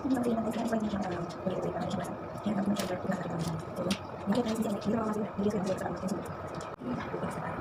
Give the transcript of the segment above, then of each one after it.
Hindi sabihin natin sila, hindi siya ulit-ulit parang siya nasa hinatap mo siya or nasa kita siya. So, hindi tayo sisi, hindi naman kasi hindi sila sa amin kasi nakapupin sa tayo.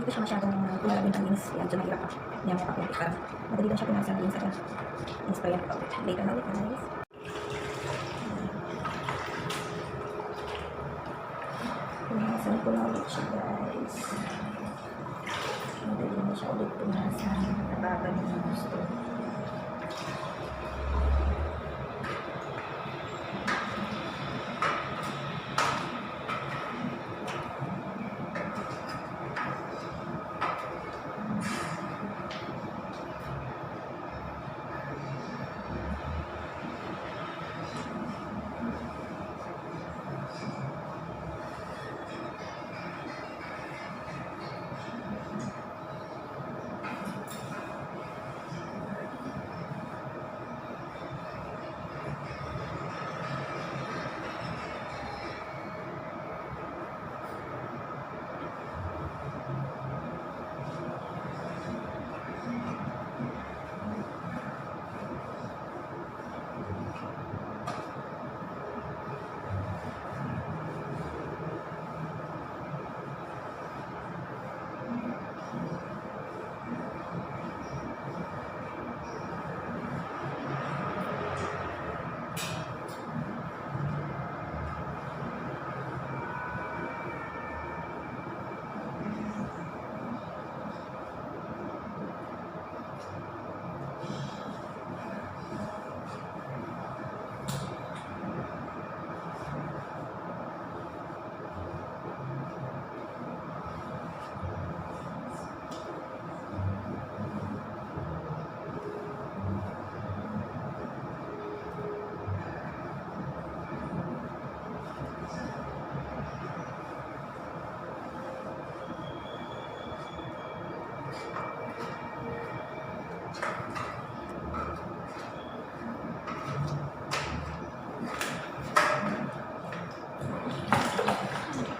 Hindi siya masyadong kulang ng linis. Yan, dyan mahirap pa. Yan, may pakunti ka. Madali lang siya pumasang linis at inspire pa ulit. Later na ulit, guys. Pumasang ko na ulit siya, guys. Madali na siya ulit pumasang. Nababa niya ng gusto.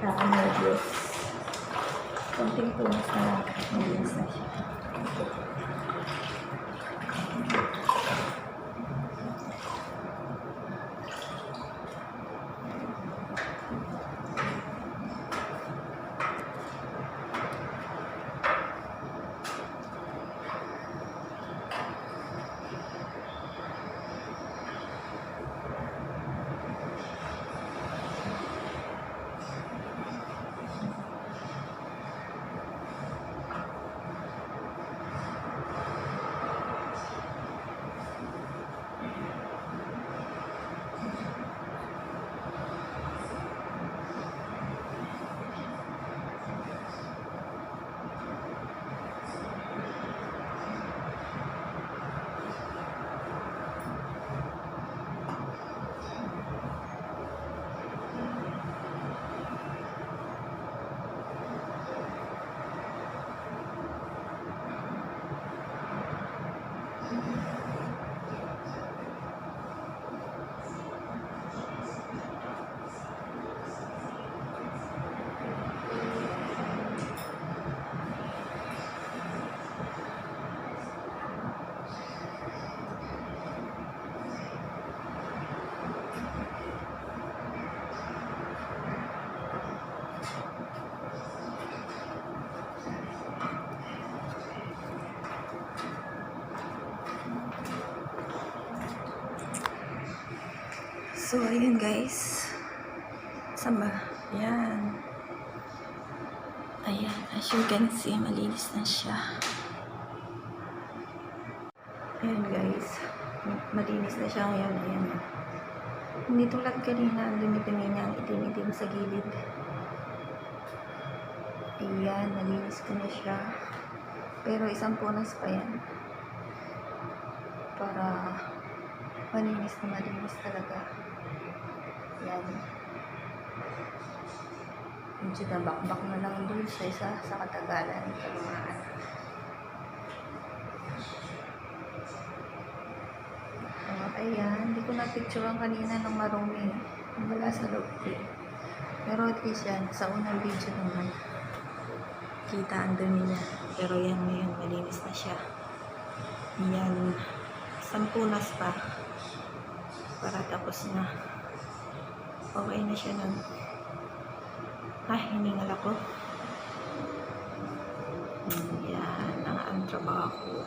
Nakaka-nervous. Konting punas na malinis na siya. So, ayun guys. Saan ba? Ayan. Ayan. As you can see, malinis na siya. Ayan guys. Malinis na siya ngayon. Ayan. Hindi tulad kanina, ang dumi-dumi niya, ang itim-itim sa gilid. Ayan, malinis ko na siya. Pero isang punas pa yan. Para malinis na malinis talaga. Ayan. Medyo nabakbak na lang dun sa isa sa katagalan. Kalumaan. Ayan, hindi ko na-picturean kanina ng marumi. Wala sa loob ko. Pero at least yan, sa unang video naman, kita ang dumi niya. Pero yan ngayon, malinis na siya. Yan, isang punas pa. Para tapos na. Okay na siya nun. Ay, hiningal ako. Yan, ang trabaho.